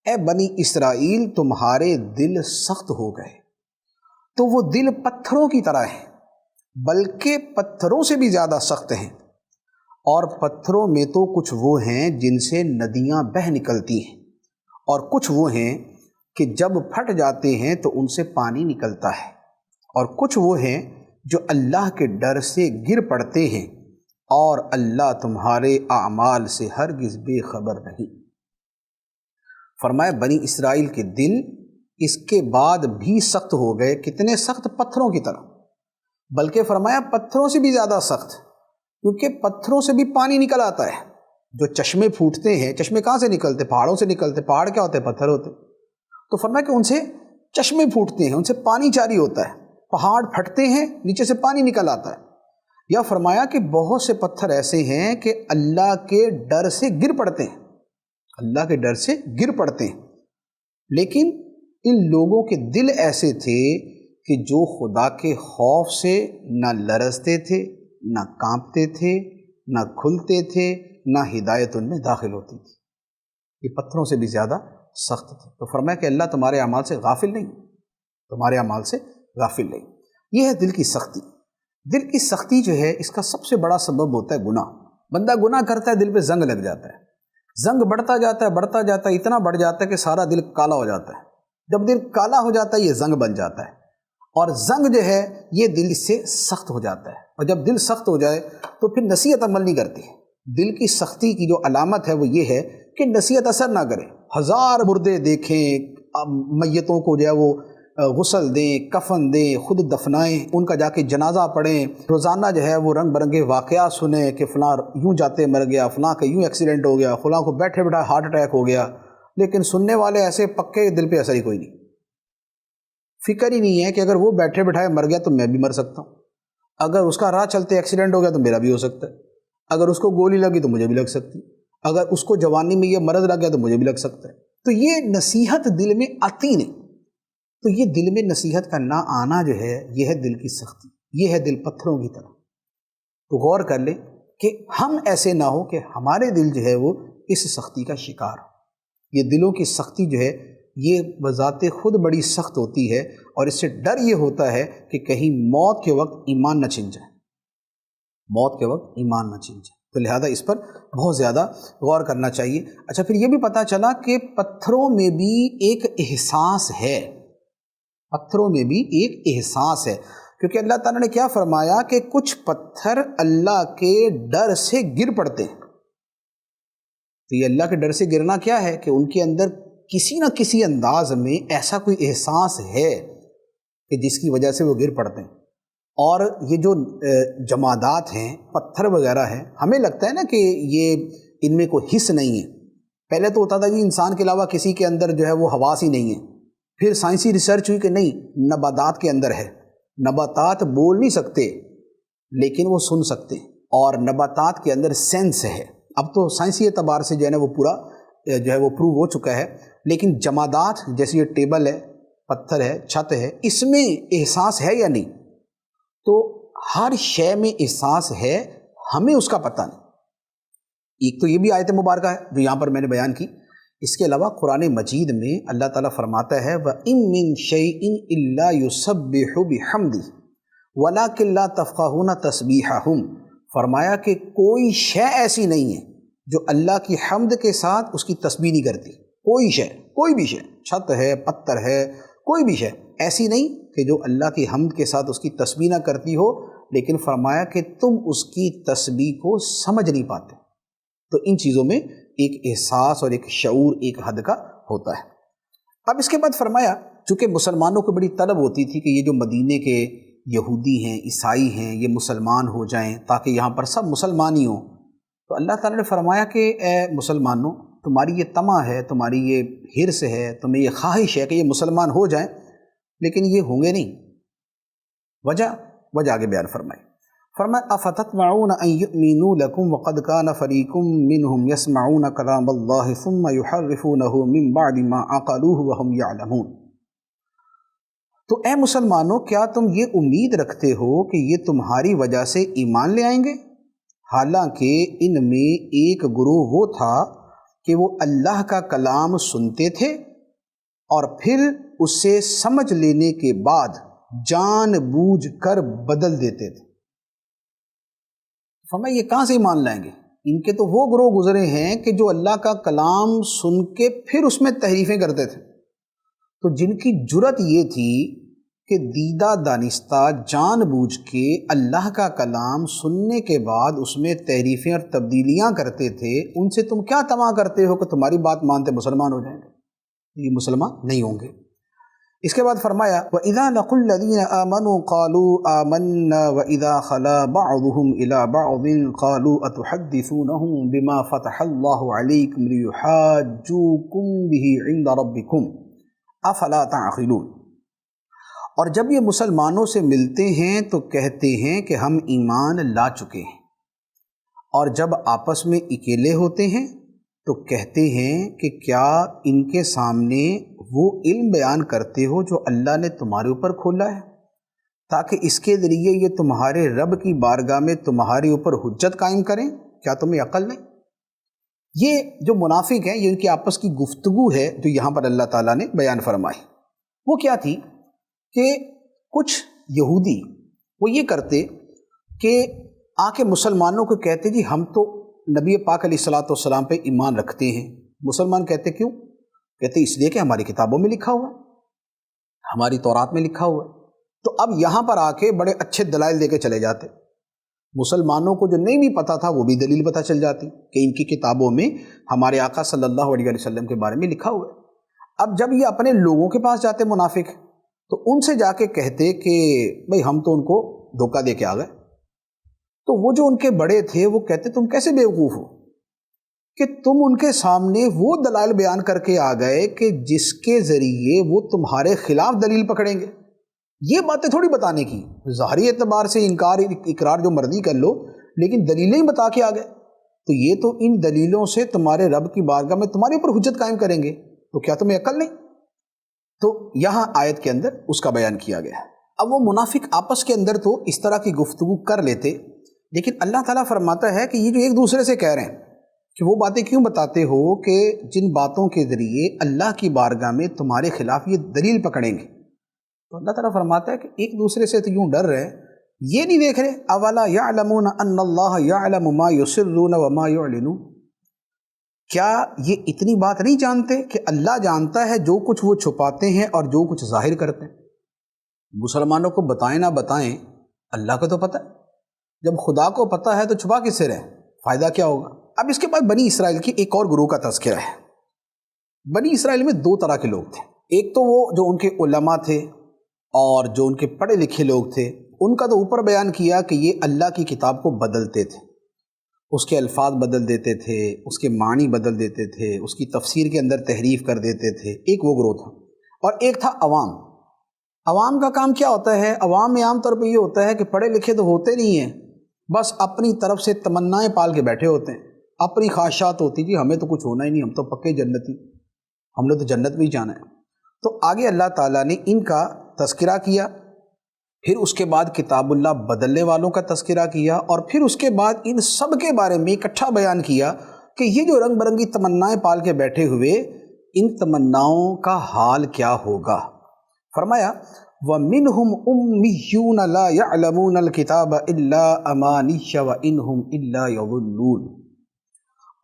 اے بنی اسرائیل تمہارے دل سخت ہو گئے، تو وہ دل پتھروں کی طرح ہیں، بلکہ پتھروں سے بھی زیادہ سخت ہیں، اور پتھروں میں تو کچھ وہ ہیں جن سے ندیاں بہہ نکلتی ہیں، اور کچھ وہ ہیں کہ جب پھٹ جاتے ہیں تو ان سے پانی نکلتا ہے، اور کچھ وہ ہیں جو اللہ کے ڈر سے گر پڑتے ہیں، اور اللہ تمہارے اعمال سے ہرگز بے خبر نہیں۔ فرمایا بنی اسرائیل کے دل اس کے بعد بھی سخت ہو گئے، کتنے سخت؟ پتھروں کی طرح، بلکہ فرمایا پتھروں سے بھی زیادہ سخت، کیونکہ پتھروں سے بھی پانی نکل آتا ہے۔ جو چشمے پھوٹتے ہیں، چشمے کہاں سے نکلتے؟ پہاڑوں سے نکلتے۔ پہاڑ کیا ہوتے ہیں؟ پتھر ہوتے۔ تو فرمایا کہ ان سے چشمے پھوٹتے ہیں، ان سے پانی جاری ہوتا ہے، پہاڑ پھٹتے ہیں، نیچے سے پانی نکل آتا ہے۔ یا فرمایا کہ بہت سے پتھر ایسے ہیں کہ اللہ کے ڈر سے گر پڑتے ہیں، اللہ کے ڈر سے گر پڑتے ہیں، لیکن ان لوگوں کے دل ایسے تھے کہ جو خدا کے خوف سے نہ لرزتے تھے، نہ کانپتے تھے، نہ کھلتے تھے، نہ ہدایت ان میں داخل ہوتی تھی۔ یہ پتھروں سے بھی زیادہ سخت تھے۔ تو فرمایا کہ اللہ تمہارے اعمال سے غافل نہیں، تمہارے اعمال سے غافل نہیں۔ یہ ہے دل کی سختی۔ دل کی سختی جو ہے اس کا سب سے بڑا سبب ہوتا ہے گناہ۔ بندہ گناہ کرتا ہے، دل پہ زنگ لگ جاتا ہے، زنگ بڑھتا جاتا ہے، بڑھتا جاتا ہے، اتنا بڑھ جاتا ہے کہ سارا دل کالا ہو جاتا ہے۔ جب دل کالا ہو جاتا ہے یہ زنگ بن جاتا ہے، اور زنگ جو ہے یہ دل سے سخت ہو جاتا ہے، اور جب دل سخت ہو جائے تو پھر نصیحت عمل نہیں کرتی۔ دل کی سختی کی جو علامت ہے وہ یہ ہے کہ نصیحت اثر نہ کرے۔ ہزار مردے دیکھیں، میتوں کو جو ہے وہ غسل دیں، کفن دیں، خود دفنائیں، ان کا جا کے جنازہ پڑھیں، روزانہ جو ہے وہ رنگ برنگے واقعات سنیں کہ فلاں یوں جاتے مر گیا، فلاں کا یوں ایکسیڈنٹ ہو گیا، فلاں کو بیٹھے بیٹھے ہارٹ اٹیک ہو گیا، لیکن سننے والے ایسے پکے دل پہ اثر ہی کوئی نہیں۔ فکر ہی نہیں ہے کہ اگر وہ بیٹھے بٹھائے مر گیا تو میں بھی مر سکتا ہوں، اگر اس کا راہ چلتے ایکسیڈنٹ ہو گیا تو میرا بھی ہو سکتا ہے، اگر اس کو گولی لگی تو مجھے بھی لگ سکتی، اگر اس کو جوانی میں یہ مرض لگ گیا تو مجھے بھی لگ سکتا ہے۔ تو یہ نصیحت دل میں آتی نہیں۔ تو یہ دل میں نصیحت کا نہ آنا جو ہے یہ ہے دل کی سختی، یہ ہے دل پتھروں کی طرح۔ تو غور کر لیں کہ ہم ایسے نہ ہو کہ ہمارے دل جو ہے وہ اس سختی کا شکار ہو۔ یہ دلوں کی سختی جو ہے یہ بذات خود بڑی سخت ہوتی ہے، اور اس سے ڈر یہ ہوتا ہے کہ کہیں موت کے وقت ایمان نہ چھن جائے، موت کے وقت ایمان نہ چھن جائے۔ تو لہذا اس پر بہت زیادہ غور کرنا چاہیے۔ اچھا، پھر یہ بھی پتہ چلا کہ پتھروں میں بھی ایک احساس ہے، پتھروں میں بھی ایک احساس ہے، کیونکہ اللہ تعالیٰ نے کیا فرمایا کہ کچھ پتھر اللہ کے ڈر سے گر پڑتے ہیں۔ تو یہ اللہ کے ڈر سے گرنا کیا ہے کہ ان کے اندر کسی نہ کسی انداز میں ایسا کوئی احساس ہے کہ جس کی وجہ سے وہ گر پڑتے ہیں۔ اور یہ جو جمادات ہیں، پتھر وغیرہ ہیں، ہمیں لگتا ہے نا کہ یہ ان میں کوئی حس نہیں ہے۔ پہلے تو ہوتا تھا کہ انسان کے علاوہ کسی کے اندر جو ہے وہ حواس ہی نہیں ہے، پھر سائنسی ریسرچ ہوئی کہ نہیں، نباتات کے اندر ہے۔ نباتات بول نہیں سکتے لیکن وہ سن سکتے ہیں، اور نباتات کے اندر سینس ہے۔ اب تو سائنسی اعتبار سے جو ہے نا وہ پورا جو ہے وہ پروو ہو چکا ہے، لیکن جمادات جیسے یہ ٹیبل ہے، پتھر ہے، چھت ہے، اس میں احساس ہے یا نہیں؟ تو ہر شے میں احساس ہے، ہمیں اس کا پتہ نہیں۔ ایک تو یہ بھی آیت مبارکہ ہے جو یہاں پر میں نے بیان کی۔ اس کے علاوہ قرآن مجید میں اللہ تعالیٰ فرماتا ہے وَإِن مِّن شَيْءٍ إِلَّا يُسَبِّحُ بِحَمْدِهِ وَلَٰكِن لَّا تَفْقَهُونَ تَسْبِيحَهُمْ، فرمایا کہ کوئی شے ایسی نہیں ہے جو اللہ کی حمد کے ساتھ اس کی تسبیح نہیں کرتی۔ کوئی شے، کوئی بھی شے، چھت ہے، پتھر ہے، کوئی بھی شے ایسی نہیں کہ جو اللہ کی حمد کے ساتھ اس کی تسبیح نہ کرتی ہو، لیکن فرمایا کہ تم اس کی تسبیح کو سمجھ نہیں پاتے۔ تو ان چیزوں میں ایک احساس اور ایک شعور ایک حد کا ہوتا ہے۔ اب اس کے بعد فرمایا، چونکہ مسلمانوں کو بڑی طلب ہوتی تھی کہ یہ جو مدینے کے یہودی ہیں، عیسائی ہیں، یہ مسلمان ہو جائیں تاکہ یہاں پر سب مسلمان ہی ہوں، تو اللہ تعالیٰ نے فرمایا کہ اے مسلمانوں، تمہاری یہ طمع ہے، تمہاری یہ حرص ہے، تمہیں یہ خواہش ہے کہ یہ مسلمان ہو جائیں، لیکن یہ ہوں گے نہیں۔ وجہ آگے بیان فرمائے، فرمایا افتطمعون ان یؤمنوا لکم وقد کان فریق منہم یسمعون کلام اللہ ثم یحرفونہ من بعد ما عقلوہ وہم یعلمون۔ تو اے مسلمانوں، کیا تم یہ امید رکھتے ہو کہ یہ تمہاری وجہ سے ایمان لے آئیں گے؟ حالانکہ ان میں ایک گروہ وہ تھا کہ وہ اللہ کا کلام سنتے تھے اور پھر اسے سمجھ لینے کے بعد جان بوجھ کر بدل دیتے تھے۔ فرمایا یہ کہاں سے ایمان لائیں گے؟ ان کے تو وہ گروہ گزرے ہیں کہ جو اللہ کا کلام سن کے پھر اس میں تحریفیں کرتے تھے۔ تو جن کی جرأت یہ تھی کہ دیدہ دانستہ جان بوجھ کے اللہ کا کلام سننے کے بعد اس میں تحریفیں اور تبدیلیاں کرتے تھے، ان سے تم کیا طمع کرتے ہو کہ تمہاری بات مانتے مسلمان ہو جائیں گے؟ یہ مسلمان نہیں ہوں گے۔ اس کے بعد فرمایا وَإِذَا لَقُوا الَّذِينَ آمَنُوا قَالُوا آمَنَّا وَإِذَا خَلَا بَعْضُهُمْ إِلَىٰ بَعْضٍ قَالُوا أَتُحَدِّثُونَهُم بِمَا فَتَحَ اللَّهُ عَلَيْكُمْ لِيُحَاجُّوكُم بِهِ عِندَ رَبِّكُمْ أَفَلَا تَعْقِلُونَ۔ اور جب یہ مسلمانوں سے ملتے ہیں تو کہتے ہیں کہ ہم ایمان لا چکے ہیں، اور جب آپس میں اکیلے ہوتے ہیں تو کہتے ہیں کہ کیا ان کے سامنے وہ علم بیان کرتے ہو جو اللہ نے تمہارے اوپر کھولا ہے، تاکہ اس کے ذریعے یہ تمہارے رب کی بارگاہ میں تمہارے اوپر حجت قائم کریں؟ کیا تمہیں عقل نہیں؟ یہ جو منافق ہیں، یہ ان کی آپس کی گفتگو ہے جو یہاں پر اللہ تعالیٰ نے بیان فرمائی۔ وہ کیا تھی کہ کچھ یہودی وہ یہ کرتے کہ آ کے مسلمانوں کو کہتے جی ہم تو نبی پاک علیہ الصلوۃ والسلام پہ ایمان رکھتے ہیں۔ مسلمان کہتے کیوں؟ کہتے اس لیے کہ ہماری کتابوں میں لکھا ہوا ہے، ہماری تورات میں لکھا ہوا ہے۔ تو اب یہاں پر آ کے بڑے اچھے دلائل دے کے چلے جاتے۔ مسلمانوں کو جو نہیں بھی پتہ تھا وہ بھی دلیل پتہ چل جاتی کہ ان کی کتابوں میں ہمارے آقا صلی اللہ علیہ وسلم کے بارے میں لکھا ہوا ہے۔ اب جب یہ اپنے لوگوں کے پاس جاتے منافق، تو ان سے جا کے کہتے کہ بھئی ہم تو ان کو دھوکہ دے کے آ گئے۔ تو وہ جو ان کے بڑے تھے وہ کہتے تم کیسے بیوقوف ہو کہ تم ان کے سامنے وہ دلائل بیان کر کے آ گئے کہ جس کے ذریعے وہ تمہارے خلاف دلیل پکڑیں گے۔ یہ باتیں تھوڑی بتانے کی، ظاہری اعتبار سے انکار اقرار جو مرضی کر لو، لیکن دلیلیں ہی بتا کے آ گئے، تو یہ تو ان دلیلوں سے تمہارے رب کی بارگاہ میں تمہارے اوپر حجت قائم کریں گے، تو کیا تمہیں عقل نہیں؟ تو یہاں آیت کے اندر اس کا بیان کیا گیا۔ اب وہ منافق آپس کے اندر تو اس طرح کی گفتگو کر لیتے، لیکن اللہ تعالیٰ فرماتا ہے کہ یہ جو ایک دوسرے سے کہہ رہے ہیں کہ وہ باتیں کیوں بتاتے ہو کہ جن باتوں کے ذریعے اللہ کی بارگاہ میں تمہارے خلاف یہ دلیل پکڑیں گے۔ تو اللہ تعالیٰ فرماتا ہے کہ ایک دوسرے سے تو یوں ڈر رہے، یہ نہیں دیکھ رہے اولا یعلمون ان اللہ یعلم ما یسرون وما یعلنون، کیا یہ اتنی بات نہیں جانتے کہ اللہ جانتا ہے جو کچھ وہ چھپاتے ہیں اور جو کچھ ظاہر کرتے ہیں؟ مسلمانوں کو بتائیں نہ بتائیں، اللہ کو تو پتہ ہے۔ جب خدا کو پتہ ہے تو چھپا کس سے رہے؟ فائدہ کیا ہوگا؟ اب اس کے بعد بنی اسرائیل کی ایک اور گروہ کا تذکرہ ہے۔ بنی اسرائیل میں دو طرح کے لوگ تھے. ایک تو وہ جو ان کے علماء تھے اور جو ان کے پڑھے لکھے لوگ تھے، ان کا تو اوپر بیان کیا کہ یہ اللہ کی کتاب کو بدلتے تھے، اس کے الفاظ بدل دیتے تھے، اس کے معنی بدل دیتے تھے، اس کی تفسیر کے اندر تحریف کر دیتے تھے. ایک وہ گروہ تھا. اور ایک تھا عوام. عوام کا کام کیا ہوتا ہے؟ عوام میں عام طور پہ یہ ہوتا ہے کہ پڑھے لکھے تو ہوتے نہیں ہیں، بس اپنی طرف سے تمنائیں پال کے بیٹھے ہوتے ہیں، اپنی خواہشات ہوتی جی ہمیں تو کچھ ہونا ہی نہیں، ہم تو پکے جنتی، ہم نے تو جنت میں ہی جانا ہے. تو آگے اللہ تعالیٰ نے ان کا تذکرہ کیا، پھر اس کے بعد کتاب اللہ بدلنے والوں کا تذکرہ کیا، اور پھر اس کے بعد ان سب کے بارے میں اکٹھا بیان کیا کہ یہ جو رنگ برنگی تمنائیں پال کے بیٹھے ہوئے، ان تمناؤں کا حال کیا ہوگا. فرمایا وَمِنْهُمْ أُمِّيُّونَ لَا يَعْلَمُونَ الْكِتَابَ إِلَّا أَمَانِيَّ وَإِنْهُمْ إِلَّا يَظُنُّونَ.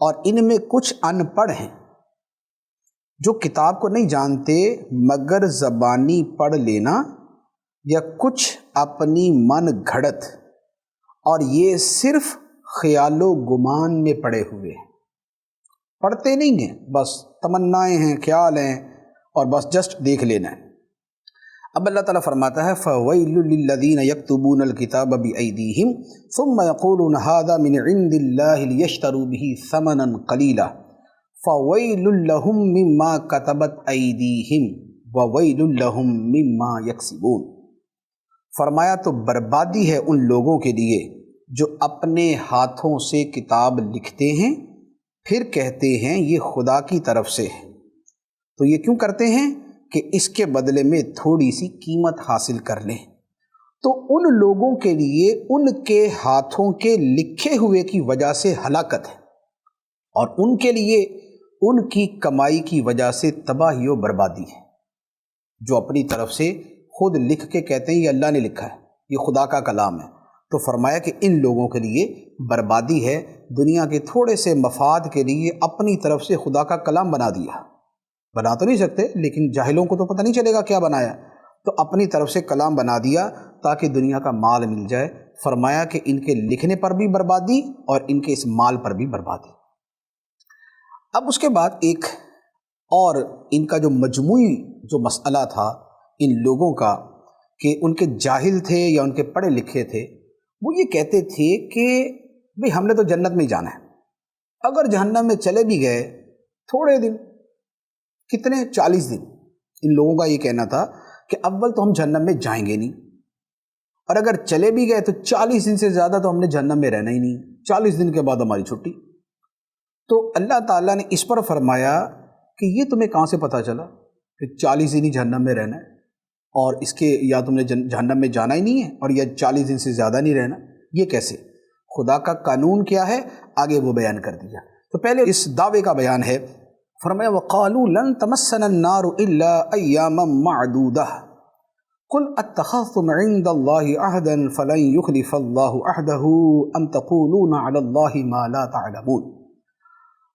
اور ان میں کچھ ان پڑھ ہیں جو کتاب کو نہیں جانتے مگر زبانی پڑھ لینا، یا کچھ اپنی من گھڑت، اور یہ صرف خیال و گمان میں پڑے ہوئے ہیں، پڑھتے نہیں ہیں، بس تمنائیں ہیں، خیال ہیں، اور بس جسٹ دیکھ لینا ہے. اب اللہ تعالیٰ فرماتا ہے فَوَيْلٌ لِّلَّذِينَ يَكْتُبُونَ الْكِتَابَ بِأَيْدِيهِمْ ثُمَّ يَقُولُونَ هَٰذَا مِنْ عِندِ اللَّهِ لِيَشْتَرُوا بِهِ ثَمَنًا قَلِيلًا فَوَيْلٌ لَّهُم مِّمَّا كَتَبَتْ أَيْدِيهِمْ وَوَيْلٌ لَّهُم مِّمَّا يَكْسِبُونَ. فرمایا تو بربادی ہے ان لوگوں کے لیے جو اپنے ہاتھوں سے کتاب لکھتے ہیں پھر کہتے ہیں یہ خدا کی طرف سے ہے. تو یہ کیوں کرتے ہیں؟ کہ اس کے بدلے میں تھوڑی سی قیمت حاصل کر لیں. تو ان لوگوں کے لیے ان کے ہاتھوں کے لکھے ہوئے کی وجہ سے ہلاکت ہے، اور ان کے لیے ان کی کمائی کی وجہ سے تباہی و بربادی ہے. جو اپنی طرف سے خود لکھ کے کہتے ہیں یہ اللہ نے لکھا ہے، یہ خدا کا کلام ہے، تو فرمایا کہ ان لوگوں کے لیے بربادی ہے. دنیا کے تھوڑے سے مفاد کے لیے اپنی طرف سے خدا کا کلام بنا دیا. بنا تو نہیں سکتے، لیکن جاہلوں کو تو پتہ نہیں چلے گا کیا بنایا، تو اپنی طرف سے کلام بنا دیا تاکہ دنیا کا مال مل جائے. فرمایا کہ ان کے لکھنے پر بھی بربادی اور ان کے اس مال پر بھی بربادی. اب اس کے بعد ایک اور ان کا جو مجموعی جو مسئلہ تھا ان لوگوں کا، کہ ان کے جاہل تھے یا ان کے پڑھے لکھے تھے، وہ یہ کہتے تھے کہ بھئی ہم نے تو جنت میں ہی جانا ہے، اگر جہنم میں چلے بھی گئے تھوڑے دن، کتنے 40 دن، ان لوگوں کا یہ کہنا تھا کہ اول تو ہم جہنم میں جائیں گے نہیں، اور اگر چلے بھی گئے تو 40 دن سے زیادہ تو ہم نے جہنم میں رہنا ہی نہیں، 40 دن کے بعد ہماری چھٹی. تو اللہ تعالیٰ نے اس پر فرمایا کہ یہ تمہیں کہاں سے پتہ چلا کہ 40 دن ہی جہنم میں رہنا ہے، اور اس کے یا تم نے جہنم میں جانا ہی نہیں ہے اور یا 40 دن سے زیادہ نہیں رہنا؟ یہ کیسے؟ خدا کا قانون کیا ہے آگے وہ بیان کر دیا. تو پہلے اس دعوے کا بیان ہے. فرمایا وَقَالُوا لَن تَمَسَّنَا النَّارُ إِلَّا أَيَّامًا مَّعْدُودَةً قُلْ أَتَّخَذْتُمْ عِندَ اللَّهِ عَهْدًا فَلَن يُخْلِفَ اللَّهُ عَهْدَهُ أَمْ تَقُولُونَ عَلَى اللَّهِ مَا لَا تَعْلَمُونَ.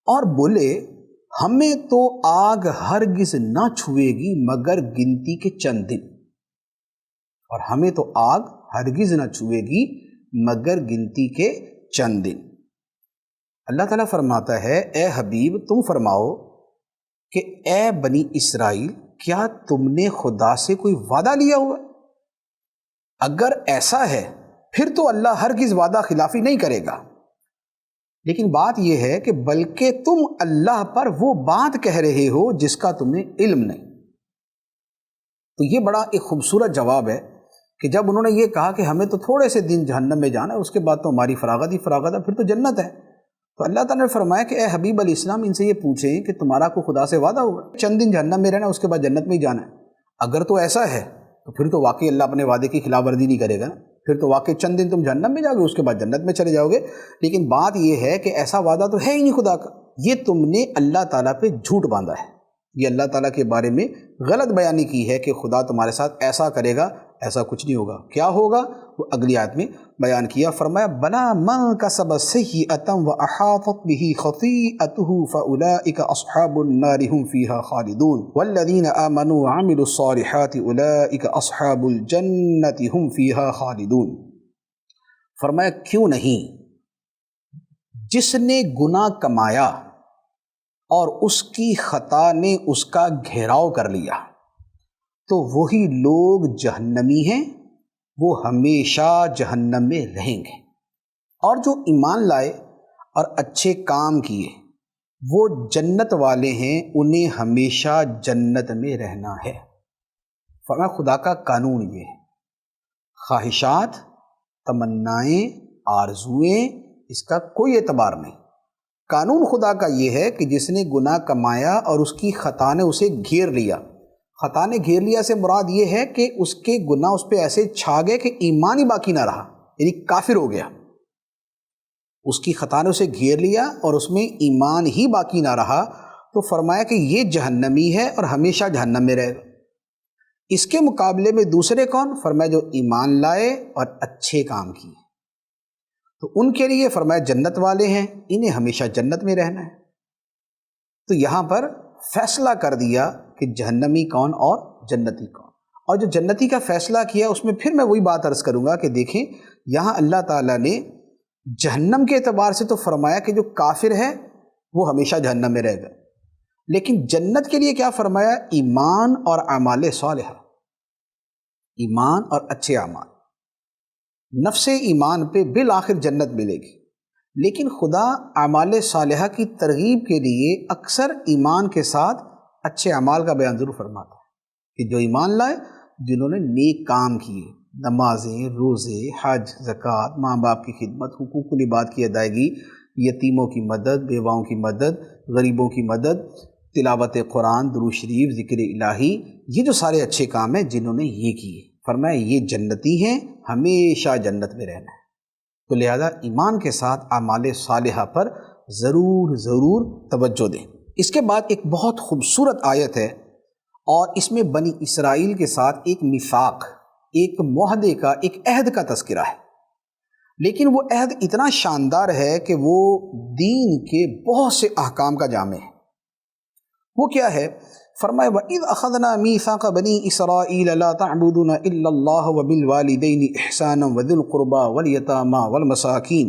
اور بولے ہمیں تو آگ ہرگز نہ چھوئے گی مگر گنتی کے چند دن، اور ہمیں تو آگ ہرگز نہ چھوئے گی مگر گنتی کے چند دن. اللہ تعالیٰ فرماتا ہے اے حبیب تم فرماؤ کہ اے بنی اسرائیل کیا تم نے خدا سے کوئی وعدہ لیا ہوا؟ اگر ایسا ہے پھر تو اللہ ہرگز وعدہ خلافی نہیں کرے گا. لیکن بات یہ ہے کہ بلکہ تم اللہ پر وہ بات کہہ رہے ہو جس کا تمہیں علم نہیں. تو یہ بڑا ایک خوبصورت جواب ہے کہ جب انہوں نے یہ کہا کہ ہمیں تو تھوڑے سے دن جہنم میں جانا ہے، اس کے بعد تو ہماری فراغت ہی فراغت ہے، پھر تو جنت ہے. تو اللہ تعالیٰ نے فرمایا کہ اے حبیب علیہ السلام ان سے یہ پوچھیں کہ تمہارا کو خدا سے وعدہ ہوا چند دن جہنم میں رہنا ہے، اس کے بعد جنت میں ہی جانا ہے؟ اگر تو ایسا ہے تو پھر تو واقعی اللہ اپنے وعدے کی خلاف ورزی نہیں کرے گا، پھر تو واقعی چند دن تم جہنم میں جاؤ گے، اس کے بعد جنت میں چلے جاؤ گے. لیکن بات یہ ہے کہ ایسا وعدہ تو ہے ہی نہیں خدا کا، یہ تم نے اللہ تعالیٰ پہ جھوٹ باندھا ہے، یہ اللہ تعالیٰ کے بارے میں غلط بیانی کی ہے کہ خدا تمہارے ساتھ ایسا کرے گا. ایسا کچھ نہیں ہوگا. کیا ہوگا وہ اگلی آیت میں بیان کیا. فرمایا بلا من کسب سیئۃ واحاطت به خطیئته فاولئک اصحاب النار هم فیها خالدون والذین آمنوا وعملوا الصالحات اولئک اصحاب الجنۃ هم فیها خالدون. فرمایا کیوں نہیں جس نے گناہ کمایا اور اس کی خطا نے اس کا گھیراؤ کر لیا، تو وہی لوگ جہنمی ہیں، وہ ہمیشہ جہنم میں رہیں گے۔ اور جو ایمان لائے اور اچھے کام کیے وہ جنت والے ہیں، انہیں ہمیشہ جنت میں رہنا ہے۔ فرمایا خدا کا قانون یہ ہے، خواہشات، تمنائیں، آرزوئیں، اس کا کوئی اعتبار نہیں۔ قانون خدا کا یہ ہے کہ جس نے گناہ کمایا اور اس کی خطا نے اسے گھیر لیا، خطا نے گھیر لیا سے مراد یہ ہے کہ اس کے گناہ اس پہ ایسے چھا گئے کہ ایمان ہی باقی نہ رہا، یعنی کافر ہو گیا۔ اس کی خطا نے اسے گھیر لیا اور اس میں ایمان ہی باقی نہ رہا، تو فرمایا کہ یہ جہنمی ہے اور ہمیشہ جہنم میں رہے گا۔ اس کے مقابلے میں دوسرے کون؟ فرمایا جو ایمان لائے اور اچھے کام کیے، تو ان کے لیے فرمایا جنت والے ہیں، انہیں ہمیشہ جنت میں رہنا ہے۔ تو یہاں پر فیصلہ کر دیا کہ جہنمی کون اور جنتی کون، اور جو جنتی کا فیصلہ کیا اس میں پھر میں وہی بات عرض کروں گا کہ دیکھیں یہاں اللہ تعالیٰ نے جہنم کے اعتبار سے تو فرمایا کہ جو کافر ہے وہ ہمیشہ جہنم میں رہے گا، لیکن جنت کے لیے کیا فرمایا؟ ایمان اور اعمال صالحہ، ایمان اور اچھے اعمال۔ نفس ایمان پہ بالآخر جنت ملے گی، لیکن خدا اعمال صالحہ کی ترغیب کے لیے اکثر ایمان کے ساتھ اچھے اعمال کا بیان ضرور فرماتا ہے کہ جو ایمان لائے، جنہوں نے نیک کام کیے، نمازیں، روزے، حج، زکوٰۃ، ماں باپ کی خدمت، حقوق العباد کی ادائیگی، یتیموں کی مدد، بیواؤں کی مدد، غریبوں کی مدد، تلاوت قرآن، درود شریف، ذکر الہی، یہ جو سارے اچھے کام ہیں جنہوں نے یہ کیے، فرمایا یہ جنتی ہیں، ہمیشہ جنت میں رہنا ہے۔ تو لہذا ایمان کے ساتھ اعمال صالحہ پر ضرور توجہ دیں۔ اس کے بعد ایک بہت خوبصورت آیت ہے، اور اس میں بنی اسرائیل کے ساتھ ایک میثاق، ایک معاہدے کا، ایک عہد کا تذکرہ ہے، لیکن وہ عہد اتنا شاندار ہے کہ وہ دین کے بہت سے احکام کا جامع ہے۔ وہ کیا ہے؟ فرمایا وَإِذْ أَخَذْنَا مِيثَاقَ بَنِي إِسْرَائِيلَ لَا تَعْبُدُونَ إِلَّا اللَّهَ وَبِالْوَالِدَيْنِ إِحْسَانًا وَذِي الْقُرْبَى وَالْيَتَامَى وَالْمَسَاكِينِ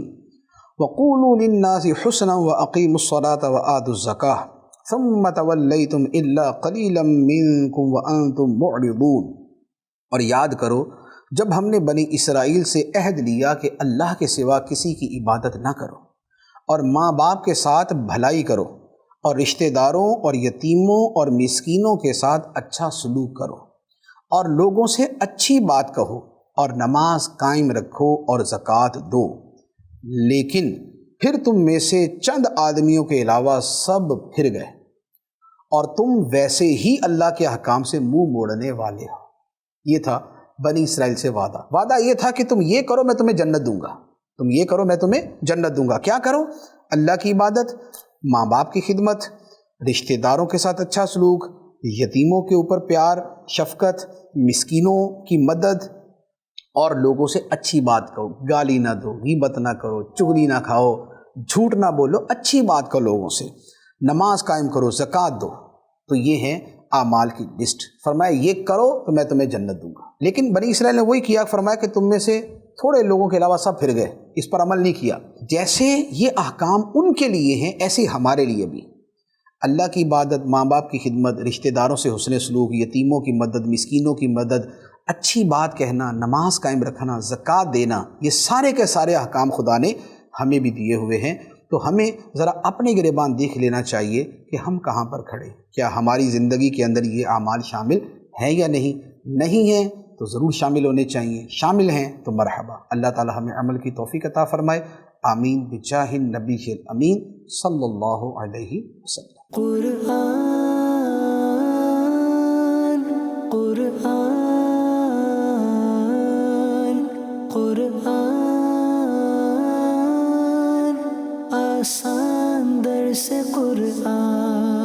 وَقُولُوا لِلنَّاسِ حُسْنًا وَأَقِيمُوا الصَّلَاةَ وَآتُوا الزَّكَاةَ ثُمَّ تَوَلَّيْتُمْ إِلَّا قَلِيلًا مِّنكُمْ وَأَنتُمْ مُعْرِضُونَ۔ اور یاد کرو جب ہم نے بنی اسرائیل سے عہد لیا کہ اللہ کے سوا کسی کی عبادت نہ کرو، اور ماں باپ کے ساتھ بھلائی کرو، اور رشتہ داروں اور یتیموں اور مسکینوں کے ساتھ اچھا سلوک کرو، اور لوگوں سے اچھی بات کہو، اور نماز قائم رکھو اور زکوٰۃ دو، لیکن پھر تم میں سے چند آدمیوں کے علاوہ سب پھر گئے، اور تم ویسے ہی اللہ کے احکام سے منہ موڑنے والے ہو۔ یہ تھا بنی اسرائیل سے وعدہ یہ تھا کہ تم یہ کرو میں تمہیں جنت دوں گا، تم یہ کرو میں تمہیں جنت دوں گا۔ کیا کرو؟ اللہ کی عبادت، ماں باپ کی خدمت، رشتہ داروں کے ساتھ اچھا سلوک، یتیموں کے اوپر پیار، شفقت، مسکینوں کی مدد، اور لوگوں سے اچھی بات کہو، گالی نہ دو، غیبت نہ کرو، چغلی نہ کھاؤ، جھوٹ نہ بولو، اچھی بات کرو لوگوں سے، نماز قائم کرو، زکوٰۃ دو۔ تو یہ ہے اعمال کی لسٹ۔ فرمایا یہ کرو تو میں تمہیں جنت دوں گا، لیکن بنی اسرائیل نے وہی کیا، فرمایا کہ تم میں سے تھوڑے لوگوں کے علاوہ سب پھر گئے، اس پر عمل نہیں کیا۔ جیسے یہ احکام ان کے لیے ہیں ایسے ہمارے لیے بھی، اللہ کی عبادت، ماں باپ کی خدمت، رشتہ داروں سے حسن سلوک، یتیموں کی مدد، مسکینوں کی مدد، اچھی بات کہنا، نماز قائم رکھنا، زکوٰۃ دینا، یہ سارے کے سارے احکام خدا نے ہمیں بھی دیے ہوئے ہیں۔ تو ہمیں ذرا اپنے گریبان دیکھ لینا چاہیے کہ ہم کہاں پر کھڑے، کیا ہماری زندگی کے اندر یہ اعمال شامل ہیں یا نہیں ہیں تو ضرور شامل ہونے چاہیے، شامل ہیں تو مرحبا۔ اللہ تعالی ہمیں عمل کی توفیق عطا فرمائے، آمین بجاہ النبی الامین صلی اللہ علیہ وسلم۔ قرآن آسان درس قرآن